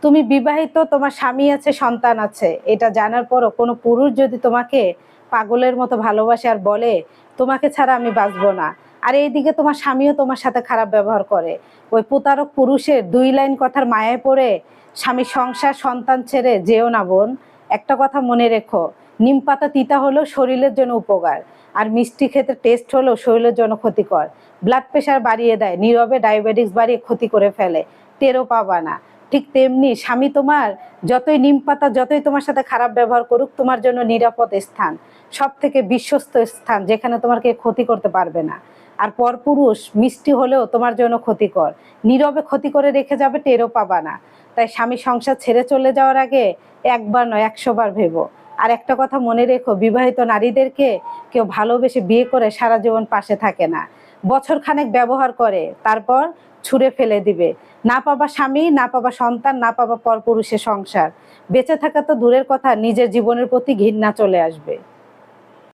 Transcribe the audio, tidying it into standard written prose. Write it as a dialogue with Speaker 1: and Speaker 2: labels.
Speaker 1: তুমি বিবাহিত, তোমার স্বামী আছে, সন্তান আছে, এটা জানার পরও কোনো পুরুষ যদি তোমাকে পাগলের মতো ভালোবাসে আর বলে তোমাকে ছাড়া আমি বাঁচবো না, আর এইদিকে তোমার স্বামীও তোমার সাথে খারাপ ব্যবহার করে, ওই প্রতারক পুরুষের 2 লাইন কথার মায়ায় পড়ে স্বামীর সংসার সন্তান ছেড়ে যেও না বোন। একটা কথা মনে রেখো, নিম পাতা তিতা হলেও শরীরের জন্য উপকার, আর মিষ্টি খেতে টেস্ট হলেও শরীরের জন্য ক্ষতিকর। ব্লাড প্রেশার বাড়িয়ে দেয়, নীরবে ডায়াবেটিস বাড়িয়ে ক্ষতি করে ফেলে, টেরও পাবা না। ঠিক তেমনি স্বামী তোমার যতই নিম পাতা, যতই তোমার সাথে খারাপ ব্যবহার করুক, তোমার জন্য নিরাপদ স্থান, সব থেকে বিশ্বস্ত স্থান, যেখানে তোমার কেউ ক্ষতি করতে পারবে না। আর পরপুরুষ মিষ্টি হলেও তোমার জন্য ক্ষতিকর, নীরবে ক্ষতি করে রেখে যাবে, টেরও পাবা না। তাই স্বামী সংসার ছেড়ে চলে যাওয়ার আগে একবার নয় 100 বার ভেবো। আর একটা কথা মনে রেখো, বিবাহিত নারীদেরকে কেউ ভালোবেসে বিয়ে করে সারা জীবন পাশে থাকে না, বছর খানেক ব্যবহার করে তারপর ছুঁড়ে ফেলে দিবে। না পাবা স্বামী, না পাবা সন্তান, না পাবা পরপুরুষের সংসার, বেঁচে থাকা তো দূরের কথা, নিজের জীবনের প্রতি ঘৃণা চলে আসবে।